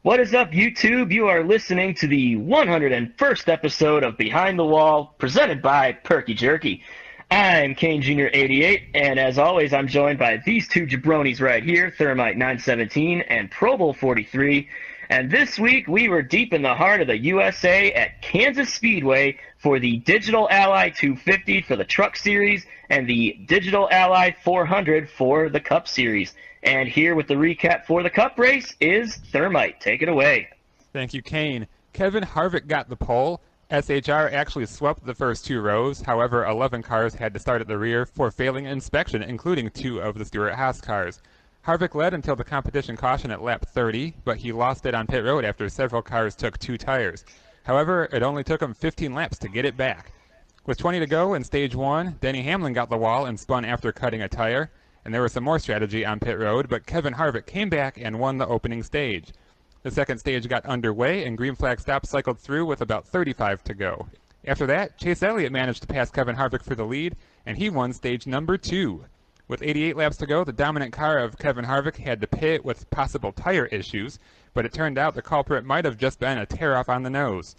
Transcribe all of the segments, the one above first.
What is up, YouTube? You are listening to the 101st episode of Behind the Wall, presented by Perky Jerky. I'm Kane Jr. 88, and as always, I'm joined by these two jabronis right here, Thermite 917 and Pro Bowl 43. And this week, we were deep in the heart of the USA at Kansas Speedway for the Digital Ally 250 for the Truck Series and the Digital Ally 400 for the Cup Series. And here with the recap for the Cup race is Thermite. Take it away. Thank you, Kane. Kevin Harvick got the pole. SHR actually swept the first two rows. However, 11 cars had to start at the rear for failing inspection, including 2 of the Stewart-Haas cars. Harvick led until the competition caution at lap 30, but he lost it on pit road after several cars took 2 tires. However, it only took him 15 laps to get it back. With 20 to go in stage 1, Denny Hamlin got the wall and spun after cutting a tire, and there was some more strategy on pit road, but Kevin Harvick came back and won the opening stage. The second stage got underway, and green flag stops cycled through with about 35 to go. After that, Chase Elliott managed to pass Kevin Harvick for the lead, and he won stage number 2. With 88 laps to go, the dominant car of Kevin Harvick had to pit with possible tire issues, but it turned out the culprit might have just been a tear-off on the nose.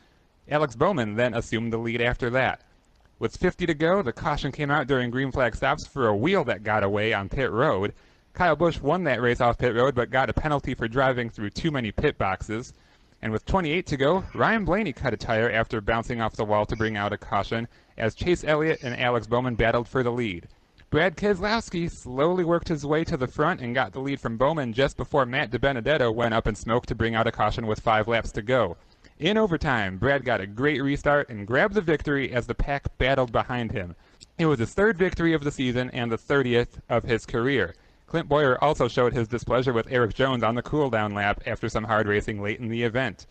Alex Bowman then assumed the lead after that. With 50 to go, the caution came out during green flag stops for a wheel that got away on pit road. Kyle Busch won that race off pit road, but got a penalty for driving through too many pit boxes. And with 28 to go, Ryan Blaney cut a tire after bouncing off the wall to bring out a caution, as Chase Elliott and Alex Bowman battled for the lead. Brad Keselowski slowly worked his way to the front and got the lead from Bowman just before Matt DiBenedetto went up in smoke to bring out a caution with 5 laps to go. In overtime, Brad got a great restart and grabbed the victory as the pack battled behind him. It was his 3rd victory of the season and the 30th of his career. Clint Bowyer also showed his displeasure with Erik Jones on the cool-down lap after some hard racing late in the event.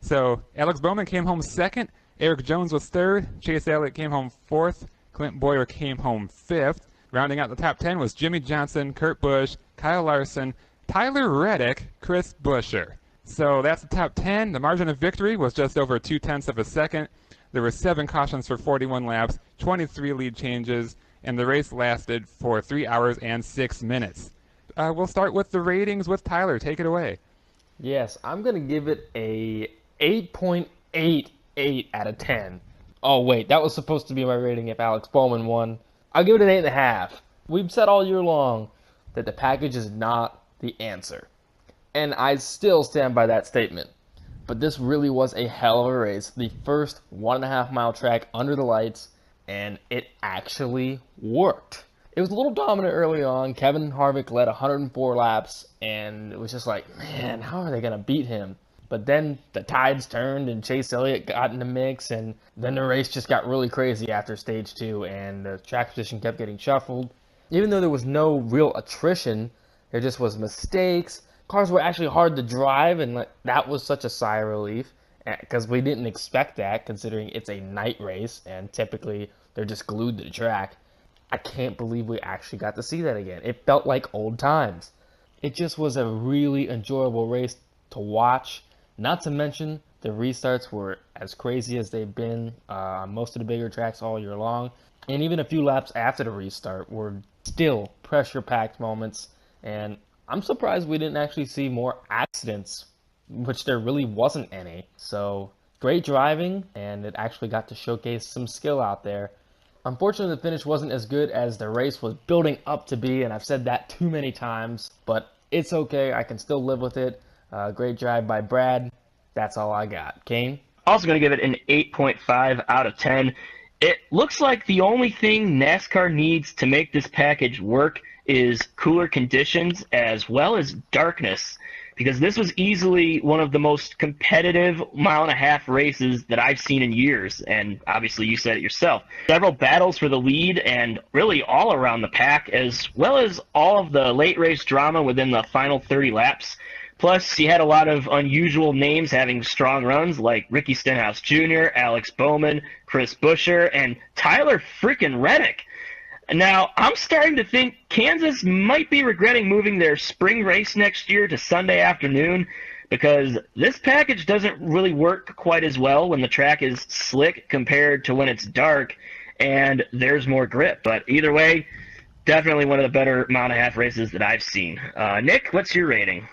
So, Alex Bowman came home 2nd, Erik Jones was 3rd, Chase Elliott came home 4th, Clint Bowyer came home 5th. Rounding out the top 10 was Jimmy Johnson, Kurt Busch, Kyle Larson, Tyler Reddick, Chris Buescher. So that's the top 10. The margin of victory was just over 0.2 of a second. There were 7 cautions for 41 laps, 23 lead changes, and the race lasted for 3 hours and 6 minutes. We'll start with the ratings with Tyler. Take it away. Yes, I'm going to give it a 8.88 out of 10. Oh, wait, that was supposed to be my rating if Alex Bowman won. I'll give it an 8.5. We've said all year long that the package is not the answer. And I still stand by that statement. But this really was a hell of a race. The first 1.5 mile track under the lights, and it actually worked. It was a little dominant early on. Kevin Harvick led 104 laps, and it was just like, man, how are they going to beat him? But then the tides turned, and Chase Elliott got in the mix, and then the race just got really crazy after stage 2, and the track position kept getting shuffled. Even though there was no real attrition, there just was mistakes. Cars were actually hard to drive, and that was such a sigh of relief because we didn't expect that, considering it's a night race and typically they're just glued to the track. I can't believe we actually got to see that again. It felt like old times. It just was a really enjoyable race to watch. Not to mention the restarts were as crazy as they've been on most of the bigger tracks all year long, and even a few laps after the restart were still pressure-packed moments, and I'm surprised we didn't actually see more accidents, which there really wasn't any. So, great driving, and it actually got to showcase some skill out there. Unfortunately, the finish wasn't as good as the race was building up to be, and I've said that too many times, but it's okay. I can still live with it. Great drive by Brad. That's all I got. Kane? Also going to give it an 8.5 out of 10. It looks like the only thing NASCAR needs to make this package work is cooler conditions as well as darkness, because this was easily one of the most competitive 1.5 mile races that I've seen in years, and obviously you said it yourself. Several battles for the lead and really all around the pack, as well as all of the late race drama within the final 30 laps. Plus, you had a lot of unusual names having strong runs, like Ricky Stenhouse Jr., Alex Bowman, Chris Buescher, and Tyler freaking Reddick. Now, I'm starting to think Kansas might be regretting moving their spring race next year to Sunday afternoon, because this package doesn't really work quite as well when the track is slick compared to when it's dark and there's more grip. But either way, definitely one of the better 1.5 mile races that I've seen. Nick, what's your rating?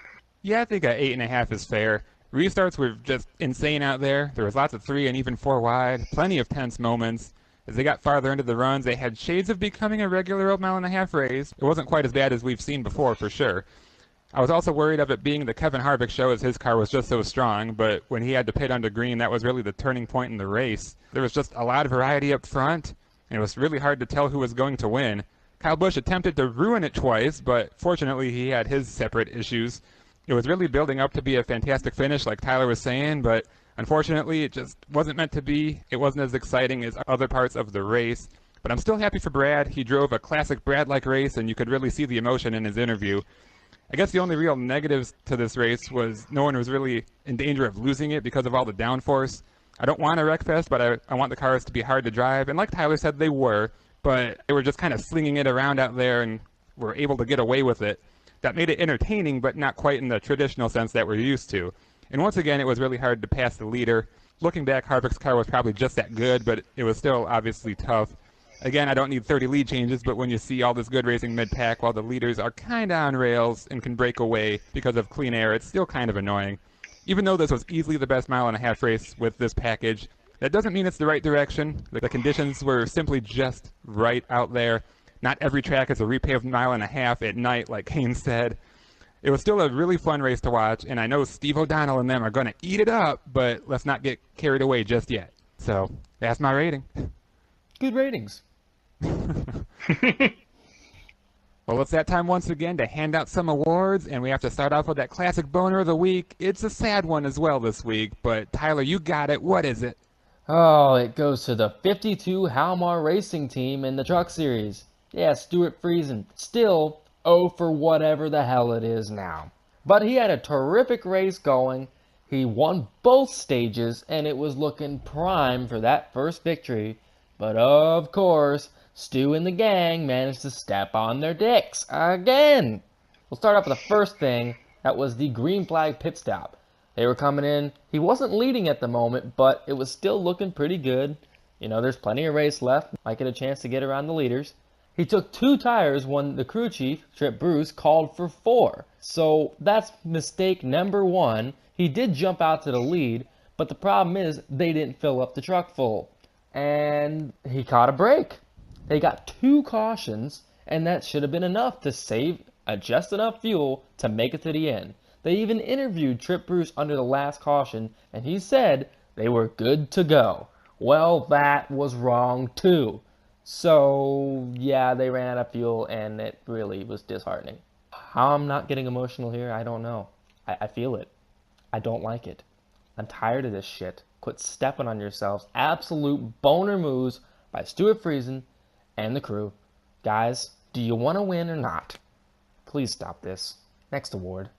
Yeah, I think a 8.5 is fair. Restarts were just insane out there. There was lots of 3 and even 4 wide, plenty of tense moments. As they got farther into the runs, they had shades of becoming a regular old mile-and-a-half race. It wasn't quite as bad as we've seen before, for sure. I was also worried of it being the Kevin Harvick show, as his car was just so strong, but when he had to pit under green, that was really the turning point in the race. There was just a lot of variety up front, and it was really hard to tell who was going to win. Kyle Busch attempted to ruin it twice, but fortunately he had his separate issues. It was really building up to be a fantastic finish, like Tyler was saying, but unfortunately it just wasn't meant to be. It wasn't as exciting as other parts of the race. But I'm still happy for Brad. He drove a classic Brad-like race, and you could really see the emotion in his interview. I guess the only real negatives to this race was no one was really in danger of losing it because of all the downforce. I don't want a wreckfest, but I want the cars to be hard to drive, and like Tyler said, they were, but they were just kind of slinging it around out there and were able to get away with it. That made it entertaining, but not quite in the traditional sense that we're used to. And once again, it was really hard to pass the leader. Looking back, Harvick's car was probably just that good, but it was still obviously tough. Again, I don't need 30 lead changes, but when you see all this good racing mid-pack while the leaders are kind of on rails and can break away because of clean air, it's still kind of annoying. Even though this was easily the best mile-and-a-half race with this package, that doesn't mean it's the right direction. The conditions were simply just right out there. Not every track is a repaved mile-and-a-half at night, like Kane said. It was still a really fun race to watch, and I know Steve O'Donnell and them are going to eat it up, but let's not get carried away just yet. So, that's my rating. Good ratings. Well, it's that time once again to hand out some awards, and we have to start off with that classic boner of the week. It's a sad one as well this week, but Tyler, you got it. What is it? Oh, it goes to the 52 Halmar Racing Team in the Truck Series. Yeah, Stuart Friesen, still 0 for whatever the hell it is now. But he had a terrific race going. He won both stages, and it was looking prime for that first victory. But of course, Stu and the gang managed to step on their dicks again. We'll start off with the first thing. That was the green flag pit stop. They were coming in. He wasn't leading at the moment, but it was still looking pretty good. You know, there's plenty of race left. Might get a chance to get around the leaders. He took 2 tires when the crew chief, Trip Bruce, called for 4. So that's mistake number 1. He did jump out to the lead, but the problem is they didn't fill up the truck full. And he caught a break. They got 2 cautions, and that should have been enough to save just enough fuel to make it to the end. They even interviewed Trip Bruce under the last caution, and he said they were good to go. Well, that was wrong too. So, yeah, they ran out of fuel, and it really was disheartening. How I'm not getting emotional here, I don't know. I feel it. I don't like it. I'm tired of this shit. Quit stepping on yourselves. Absolute boner moves by Stuart Friesen and the crew. Guys, do you want to win or not? Please stop this. Next award.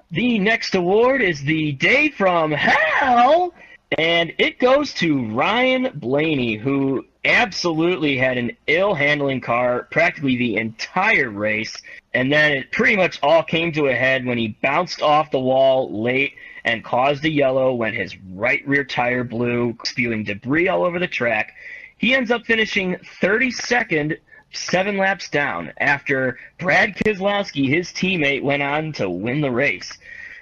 The next award is the Day from Hell, and it goes to Ryan Blaney, who absolutely had an ill-handling car practically the entire race, and then it pretty much all came to a head when he bounced off the wall late and caused a yellow when his right rear tire blew, spewing debris all over the track. He ends up finishing 32nd, 7 laps down, after Brad Keselowski, his teammate, went on to win the race.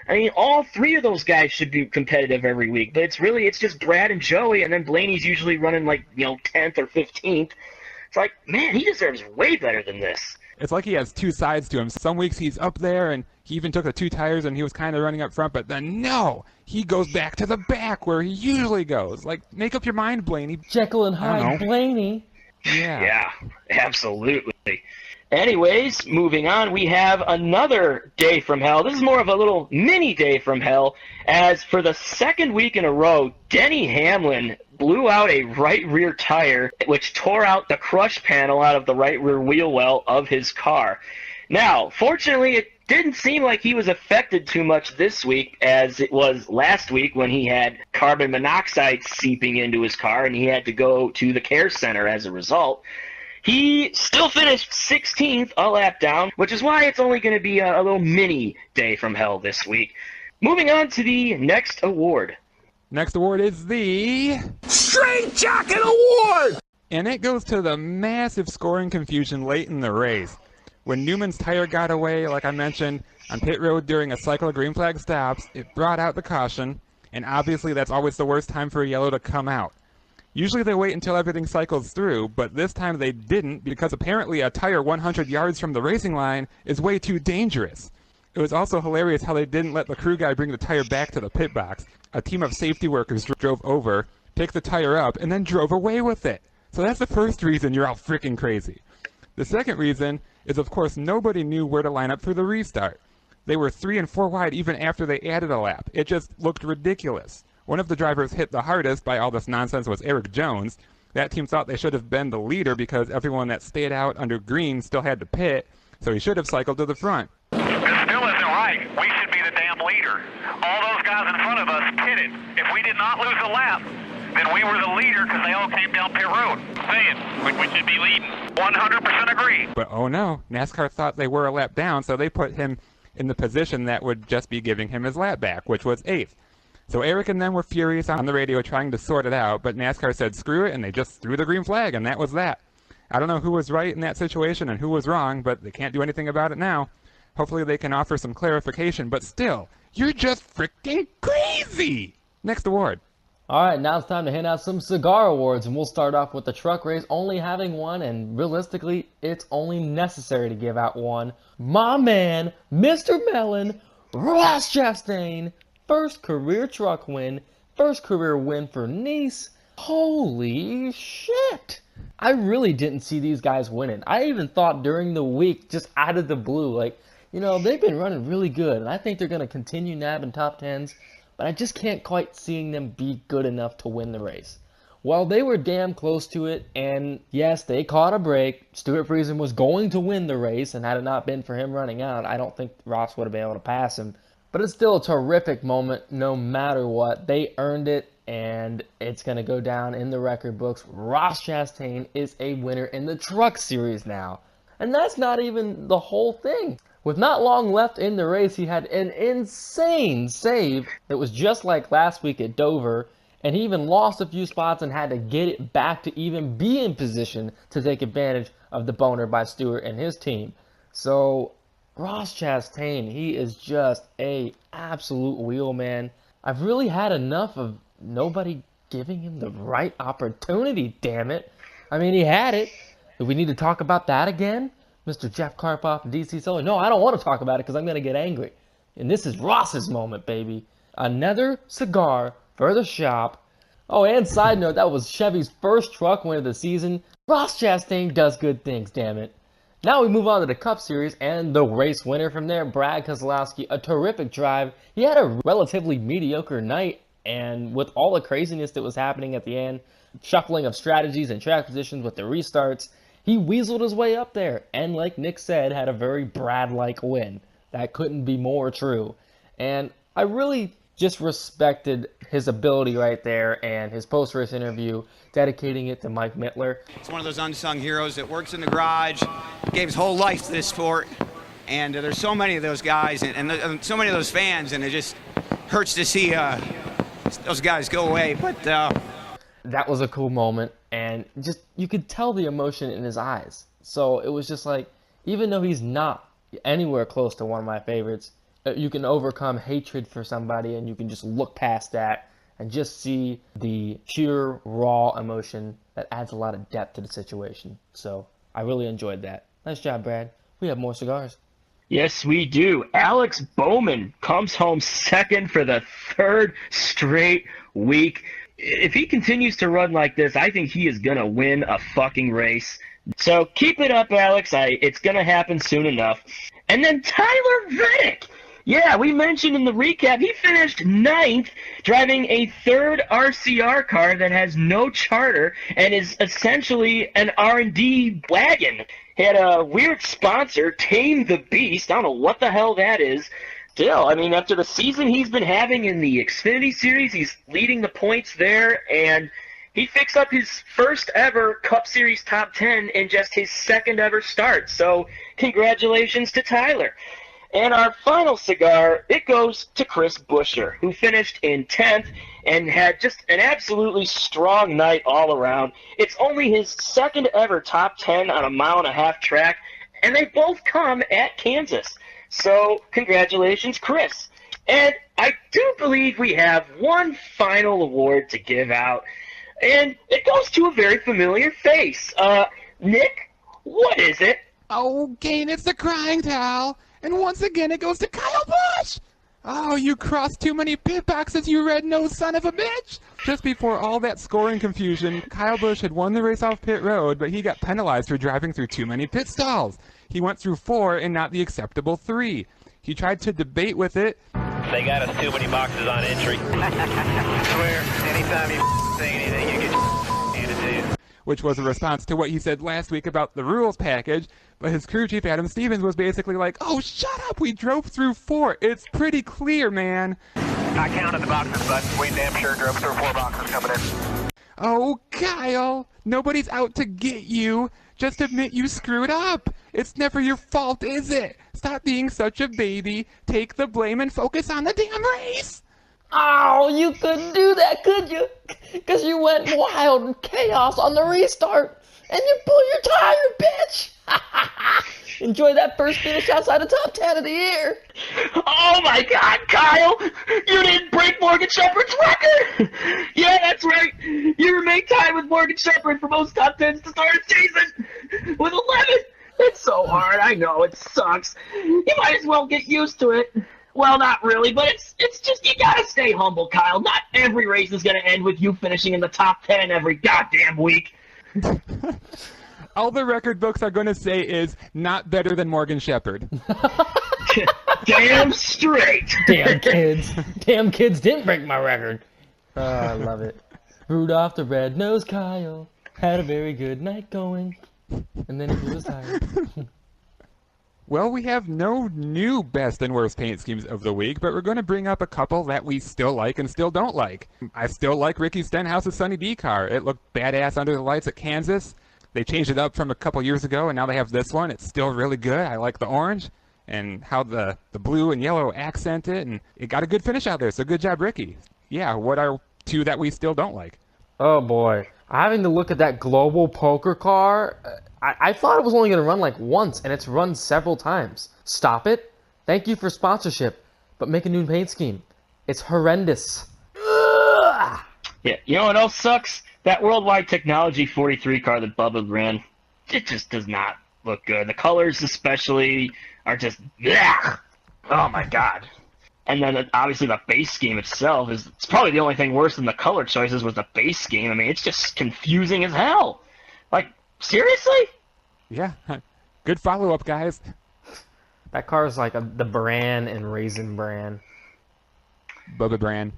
I mean, all 3 of those guys should be competitive every week, but it's just Brad and Joey, and then Blaney's usually running 10th or 15th. It's like, man, he deserves way better than this. It's like he has 2 sides to him. Some weeks he's up there, and he even took the 2 tires, and he was kind of running up front, but then, no! He goes back to the back where he usually goes. Like, make up your mind, Blaney. Jekyll and Hyde Blaney. Yeah, absolutely. Anyways, moving on, we have another Day from Hell. This is more of a little mini Day from Hell, as for the 2nd week in a row, Denny Hamlin blew out a right rear tire, which tore out the crush panel out of the right rear wheel well of his car. Now, fortunately, it didn't seem like he was affected too much this week as it was last week when he had carbon monoxide seeping into his car and he had to go to the care center as a result. He still finished 16th, a lap down, which is why it's only going to be a little mini Day from Hell this week. Moving on to the next award. Next award is the Straight Jacket Award! And it goes to the massive scoring confusion late in the race. When Newman's tire got away, like I mentioned, On pit road during a cycle of green flag stops, it brought out the caution, and obviously that's always the worst time for a yellow to come out. Usually they wait until everything cycles through, but this time they didn't because apparently a tire 100 yards from the racing line is way too dangerous. It was also hilarious how they didn't let the crew guy bring the tire back to the pit box. A team of safety workers drove over, picked the tire up, and then drove away with it. So that's the first reason you're all freaking crazy. The second reason is, of course, nobody knew where to line up for the restart. They were 3 and 4 wide even after they added a lap. It just looked ridiculous. One of the drivers hit the hardest by all this nonsense was Eric Jones. That team thought they should have been the leader because everyone that stayed out under green still had to pit, so he should have cycled to the front. This still isn't right. We should be the damn leader. All those guys in front of us pitted. If we did not lose a lap, then we were the leader because they all came down pit road. Saying we should be leading. 100% agree. But oh no, NASCAR thought they were a lap down, so they put him in the position that would just be giving him his lap back, which was 8th. So Eric and them were furious on the radio trying to sort it out, but NASCAR said screw it, and they just threw the green flag, and that was that. I don't know who was right in that situation and who was wrong, but they can't do anything about it now. Hopefully they can offer some clarification, but still, you're just freaking crazy! Next award. All right, now it's time to hand out some cigar awards, and we'll start off with the truck race only having one, and realistically, it's only necessary to give out one. My man, Mr. Melon, Ross Chastain, first career truck win, first career win for Nice. Holy shit! I really didn't see these guys winning. I even thought during the week, just out of the blue, like, you know, they've been running really good, and I think they're going to continue nabbing top 10s. But I just can't quite seeing them be good enough to win the race. Well, they were damn close to it, and yes, they caught a break. Stuart Friesen was going to win the race, and had it not been for him running out, I don't think Ross would have been able to pass him. But it's still a terrific moment no matter what. They earned it, and it's going to go down in the record books. Ross Chastain is a winner in the Truck Series now. And that's not even the whole thing. With not long left in the race, he had an insane save that was just like last week at Dover, and he even lost a few spots and had to get it back to even be in position to take advantage of the boner by Stewart and his team. So, Ross Chastain, he is just a absolute wheel, man. I've really had enough of nobody giving him the right opportunity, damn it. I mean, he had it. Do we need to talk about that again? Mr. Jeff Karpoff and DC Solar. No, I don't want to talk about it because I'm going to get angry. And this is Ross's moment, baby. Another cigar for the shop. Oh, and side note, that was Chevy's first truck win of the season. Ross Chastain does good things, damn it. Now we move on to the Cup Series and the race winner from there, Brad Keselowski. A terrific drive. He had a relatively mediocre night, and with all the craziness that was happening at the end, shuffling of strategies and track positions with the restarts, he weaseled his way up there, and like Nick said, had a very Brad-like win. That couldn't be more true. And I really just respected his ability right there and his post-race interview, dedicating it to Mike Mittler. It's one of those unsung heroes that works in the garage, gave his whole life to this sport, and there's so many of those guys and so many of those fans, and it just hurts to see those guys go away. But that was a cool moment, and just you could tell the emotion in his eyes. So it was just like, even though he's not anywhere close to one of my favorites, you can overcome hatred for somebody, and you can just look past that and just see the pure raw emotion that adds a lot of depth to the situation. So I really enjoyed that. Nice job, Brad. We have more cigars. Yes, we do. Alex Bowman comes home second for the third straight week. If he continues to run like this, I think he is going to win a fucking race. So keep it up, Alex. It's going to happen soon enough. And then Tyler Reddick. Yeah, we mentioned in the recap, he finished 9th, driving a third RCR car that has no charter and is essentially an R&D wagon. He had a weird sponsor, Tame the Beast. I don't know what the hell that is. Still, I mean, after the season he's been having in the Xfinity Series, he's leading the points there, and he fixed up his first ever Cup Series top 10 in just his second ever start. So congratulations to Tyler. And our final cigar, it goes to Chris Buescher, who finished in 10th and had just an absolutely strong night all around. It's only his second ever top 10 on a mile-and-a-half track, and they both come at Kansas. So, congratulations, Chris. And I do believe we have one final award to give out, and it goes to a very familiar face. Nick, what is it? Oh, Kane, it's the crying towel. And once again, it goes to Kyle Busch. Oh, you crossed too many pit boxes, you red-nosed son of a bitch! Just before all that scoring confusion, Kyle Busch had won the race off pit road, but he got penalized for driving through too many pit stalls. He went through 4 and not the acceptable 3. He tried to debate with it. They got us too many boxes on entry. I swear, anytime you say anything, you get handed to you. Which was a response to what he said last week about the rules package, but his crew chief Adam Stevens was basically like, oh, shut up, we drove through 4. It's pretty clear, man. I counted the boxes, but we damn sure drove through 4 boxes coming in. Oh, Kyle, nobody's out to get you. Just admit you screwed up. It's never your fault, is it? Stop being such a baby. Take the blame and focus on the damn race. Oh, you couldn't do that, could you? Because you went wild in chaos on the restart, and you blew your tire, bitch! Enjoy that first finish outside the top 10 of the year. Oh my God, Kyle! You didn't break Morgan Shepherd's record! Yeah, that's right! You remain tied with Morgan Shepherd for most top 10s to start a season! With 11! It's so hard, I know, it sucks. You might as well get used to it. Well, not really, but it's just, you gotta stay humble, Kyle. Not every race is gonna end with you finishing in the top 10 every goddamn week. All the record books are going to say is not better than Morgan Shepherd. Damn straight. Damn kids. Damn kids didn't break my record. Oh, I love it. Rudolph the Red-Nosed Kyle had a very good night going, and then he was tired. Well, we have no new best and worst paint schemes of the week, but we're going to bring up a couple that we still like and still don't like. I still like Ricky Stenhouse's Sunny D car. It looked badass under the lights at Kansas. They changed it up from a couple years ago, and now they have this one. It's still really good. I like the orange and how the blue and yellow accent it, and it got a good finish out there, so good job, Ricky. Yeah, what are 2 that we still don't like? Oh boy. Having to look at that global poker car, I thought it was only going to run like once, and it's run several times. Stop it. Thank you for sponsorship, but make a new paint scheme. It's horrendous. Ugh! Yeah, you know what else sucks? That Worldwide Technology 43 car that Bubba ran, it just does not look good. The colors especially are just, blech. Oh my God. And then obviously the base scheme itself it's probably the only thing worse than the color choices was the base scheme. I mean, it's just confusing as hell. Like, seriously? Yeah, good follow-up, guys. That car is like the Bran and Raisin Bran. Bubba Bran.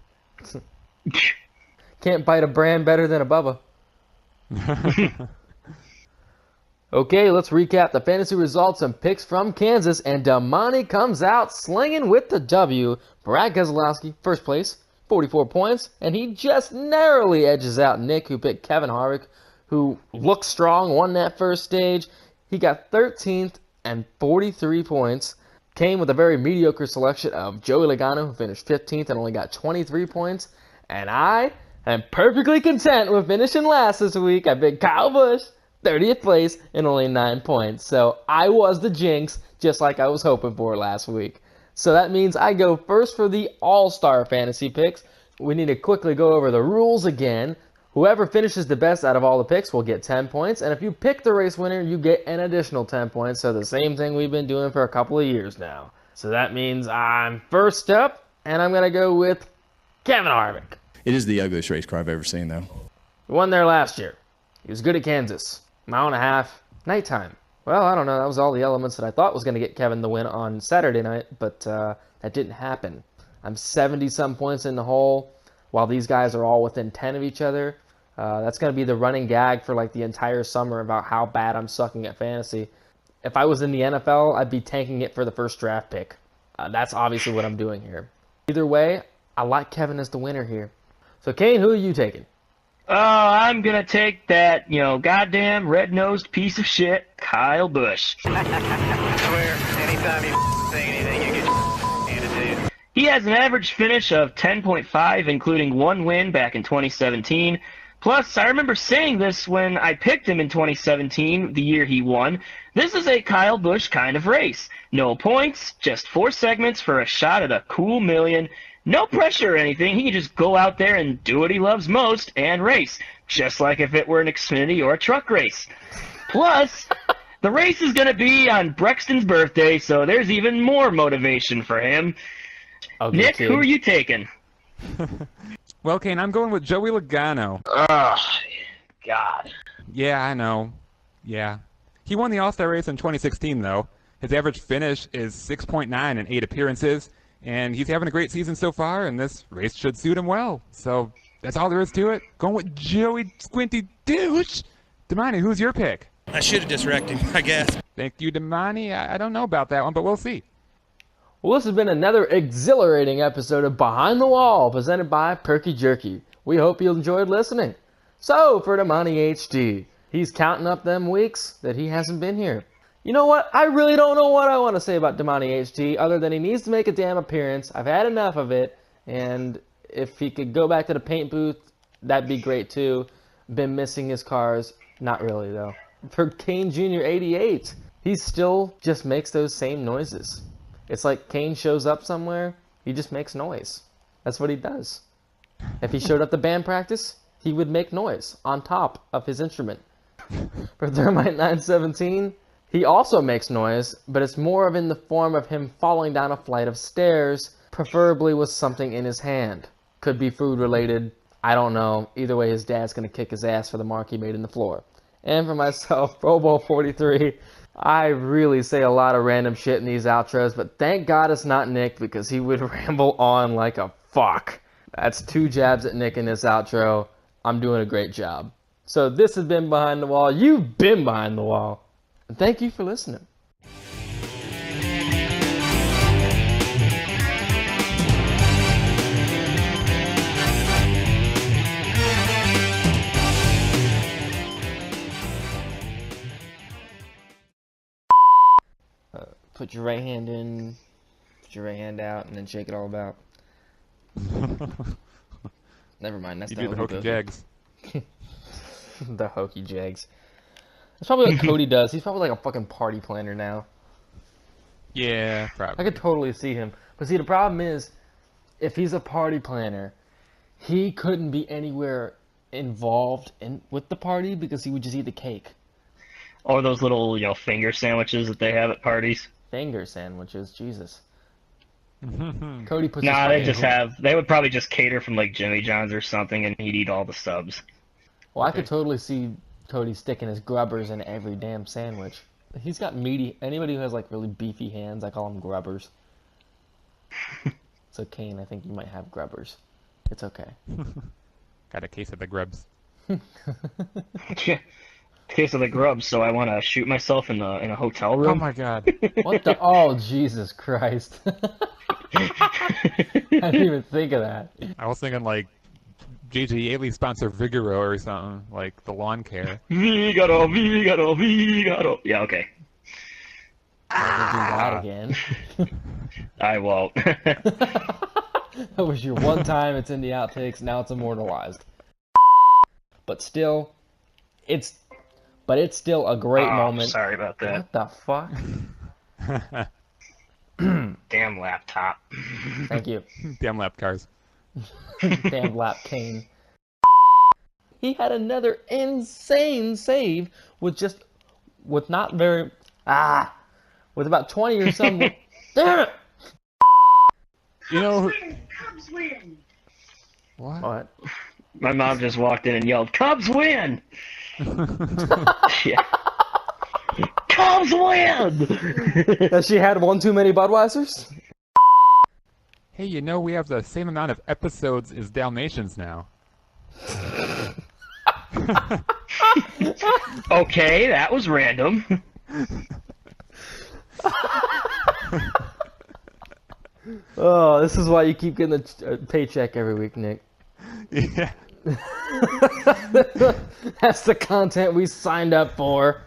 Can't bite a Bran better than a Bubba. Okay, let's recap the fantasy results and picks from Kansas, and Damani comes out slinging with the W. Brad Keselowski, first place, 44 points, and he just narrowly edges out Nick, who picked Kevin Harvick, who looked strong, won that first stage. He got 13th and 43 points. Came with a very mediocre selection of Joey Logano, who finished 15th and only got 23 points. And I am perfectly content with finishing last this week. I picked Kyle Busch, 30th place, and only 9 points. So I was the jinx, just like I was hoping for last week. So that means I go first for the All-Star Fantasy picks. We need to quickly go over the rules again. Whoever finishes the best out of all the picks will get 10 points, and if you pick the race winner, you get an additional 10 points, so the same thing we've been doing for a couple of years now. So that means I'm first up, and I'm going to go with Kevin Harvick. It is the ugliest race car I've ever seen, though. He won there last year. He was good at Kansas. Mile and a half, nighttime. Well, I don't know, that was all the elements that I thought was going to get Kevin the win on Saturday night, but that didn't happen. I'm 70-some points in the hole, while these guys are all within 10 of each other. That's going to be the running gag for like the entire summer about how bad I'm sucking at fantasy. If I was in the NFL, I'd be tanking it for the first draft pick. That's obviously what I'm doing here. Either way, I like Kevin as the winner here. So, Kane, who are you taking? I'm going to take that, goddamn red-nosed piece of shit, Kyle Busch. I swear, anytime you say anything, you get handed to you. He has an average finish of 10.5, including 1 win back in 2017. Plus, I remember saying this when I picked him in 2017, the year he won. This is a Kyle Busch kind of race. No points, just 4 segments for a shot at a cool million. No pressure or anything. He can just go out there and do what he loves most and race, just like if it were an Xfinity or a truck race. Plus, the race is going to be on Brexton's birthday, so there's even more motivation for him. Nick, who are you taking? Well, Kane, I'm going with Joey Logano. Oh, God. Yeah, I know. Yeah. He won the All-Star race in 2016, though. His average finish is 6.9 in 8 appearances, and he's having a great season so far, and this race should suit him well. So that's all there is to it. Going with Joey Squinty Douche. Damani, who's your pick? I should have disrupted him, I guess. Thank you, Damani. I don't know about that one, but we'll see. Well, this has been another exhilarating episode of Behind the Wall, presented by Perky Jerky. We hope you enjoyed listening. So, for Damani HD, he's counting up them weeks that he hasn't been here. You know what? I really don't know what I want to say about Damani HD, other than he needs to make a damn appearance. I've had enough of it, and if he could go back to the paint booth, that'd be great too. Been missing his cars. Not really, though. For Kane Jr. 88, he still just makes those same noises. It's like Kane shows up somewhere, he just makes noise. That's what he does. If he showed up to band practice, he would make noise on top of his instrument. For Thermite 917, he also makes noise, but it's more of in the form of him falling down a flight of stairs, preferably with something in his hand. Could be food related, I don't know. Either way, his dad's going to kick his ass for the mark he made in the floor. And for myself, Robo43, I really say a lot of random shit in these outros, but thank God it's not Nick, because he would ramble on like a fuck. That's 2 jabs at Nick in this outro. I'm doing a great job. So this has been Behind the Wall. You've been Behind the Wall. And thank you for listening. Put your right hand in, put your right hand out, and then shake it all about. Never mind, that's You the do the hokey jags. The hokey jags. That's probably what Cody does. He's probably like a fucking party planner now. Yeah, probably. I could totally see him. But see, the problem is, if he's a party planner, he couldn't be anywhere involved with the party because he would just eat the cake. Or those little, finger sandwiches that they have at parties. Finger sandwiches, Jesus. Cody puts Nah, they would probably just cater from like Jimmy John's or something, and he'd eat all the subs. Well, I could totally see Cody sticking his grubbers in every damn sandwich. He's got meaty. Anybody who has like really beefy hands, I call them grubbers. So Kane, I think you might have grubbers. It's okay. Got a case of the grubs. Case of the grubs, so I want to shoot myself in a hotel room. Oh my god. What the? Oh, Jesus Christ. I didn't even think of that. I was thinking like JJ Yaley sponsor Vigoro or something, like the lawn care. Vigoro. Yeah, okay. Never do that again. I won't. That was your one time, it's in the outtakes, now it's immortalized. But still, it's still a great moment. Sorry about that. What the fuck? Damn laptop. Thank you. Damn lap cars. Damn lap Kane. He had another insane save with about 20 or something. Damn it! You know. Cubs win. What? My mom just walked in and yelled, "Cubs win!" Yeah. Cubs win! Has she had one too many Budweisers? Hey, you know we have the same amount of episodes as Dalmatians now. Okay, that was random. Oh, this is why you keep getting a paycheck every week, Nick. Yeah. That's the content we signed up for.